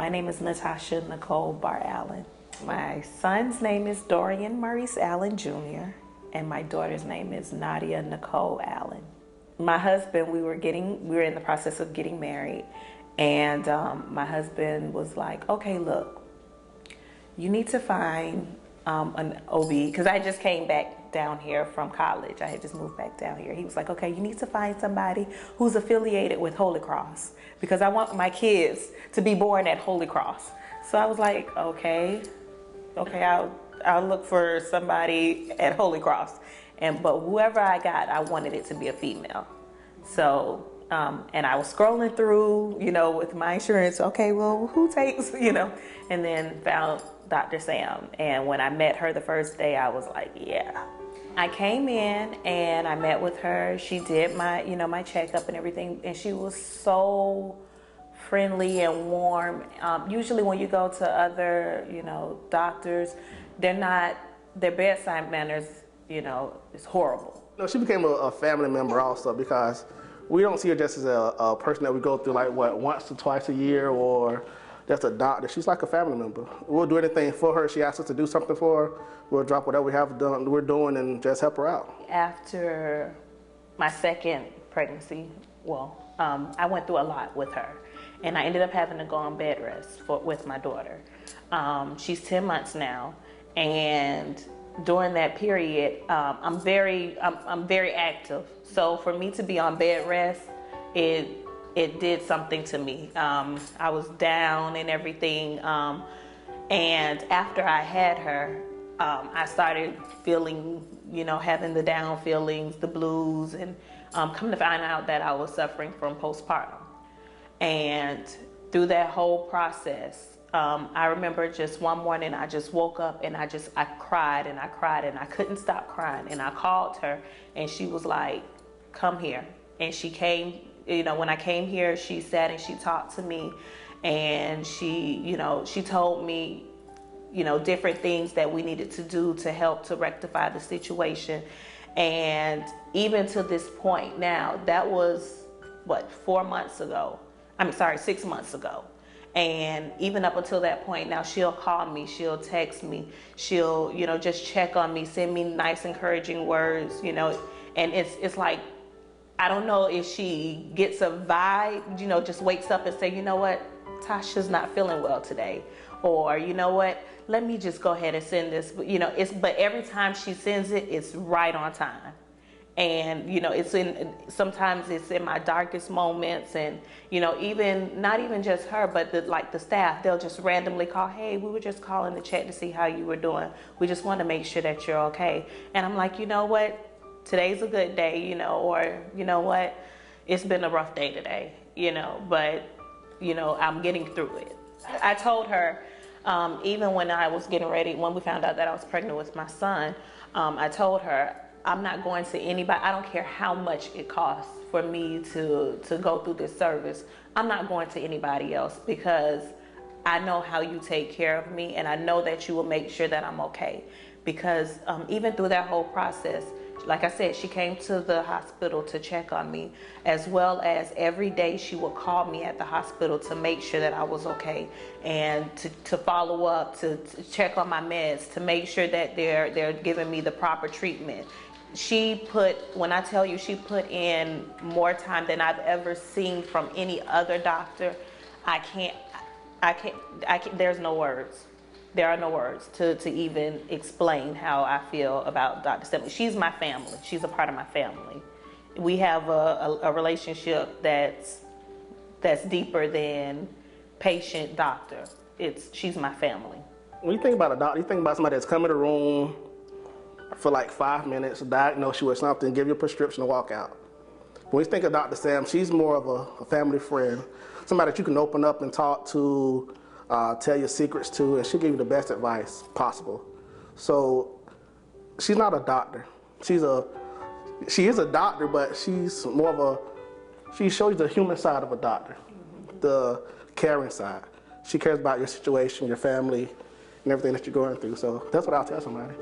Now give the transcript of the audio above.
My name is Natasha Nicole Bar Allen. My son's name is Dorian Maurice Allen Jr. and my daughter's name is Nadia Nicole Allen. My husband, we were in the process of getting married, and my husband was like, okay, look, you need to find an OB, because I just came back down here from college. I had just moved back down here. He was like, okay, you need to find somebody who's affiliated with Holy Cross, because I want my kids to be born at Holy Cross. So I was like, okay, I'll look for somebody at Holy Cross. But whoever I got, I wanted it to be a female. So, and I was scrolling through, with my insurance, okay, well, who takes, and then found Dr. Sam. And when I met her the first day, I was like, yeah. I came in and I met with her. She did my, my checkup and everything. And she was so friendly and warm. Usually when you go to other, doctors, their bedside manners, is horrible. She became a family member also, because we don't see her just as a person that we go through once or twice a year, or just a doctor. She's like a family member. We'll do anything for her. She asks us to do something for her. We'll drop whatever we're doing and just help her out. After my second pregnancy, I went through a lot with her, and I ended up having to go on bed rest with my daughter. She's 10 months now, and during that period, I'm very active. So for me to be on bed rest, it did something to me. I was down and everything. And after I had her, I started feeling, having the down feelings, the blues, and come to find out that I was suffering from postpartum. And through that whole process, I remember just one morning I just woke up and I cried and I cried and I couldn't stop crying. And I called her and she was like, come here. And she came, when I came here, she sat and she talked to me, and she told me, different things that we needed to do to help to rectify the situation. And even to this point now, that was 6 months ago. And even up until that point, now she'll call me, she'll text me, she'll, just check on me, send me nice encouraging words, and it's like, I don't know if she gets a vibe, just wakes up and say, you know what, Tasha's not feeling well today. Or, you know what, let me just go ahead and send this. But every time she sends it, it's right on time. And, sometimes it's in my darkest moments, and, not even just her, but the staff, they'll just randomly call, hey, we were just calling to check to see how you were doing. We just want to make sure that you're okay. And I'm like, you know what? Today's a good day, or you know what, it's been a rough day today, but, I'm getting through it. I told her, even when I was getting ready, when we found out that I was pregnant with my son, I told her, I'm not going to anybody. I don't care how much it costs for me to go through this service. I'm not going to anybody else, because I know how you take care of me, and I know that you will make sure that I'm okay. Because even through that whole process, like I said, she came to the hospital to check on me, as well as every day she would call me at the hospital to make sure that I was okay, and to follow up, to check on my meds, to make sure that they're giving me the proper treatment. When I tell you, she put in more time than I've ever seen from any other doctor. There's no words. There are no words to even explain how I feel about Dr. Stephanie. She's my family. She's a part of my family. We have a relationship that's deeper than patient-doctor. She's my family. When you think about a doctor, you think about somebody that's come in the room for like 5 minutes, diagnose you with something, give you a prescription, and walk out. When you think of Dr. Sam, she's more of a family friend, somebody that you can open up and talk to, tell your secrets to, and she'll give you the best advice possible. So she's not a doctor. She is a doctor, but she's more of she shows you the human side of a doctor, the caring side. She cares about your situation, your family, and everything that you're going through. So that's what I'll tell somebody.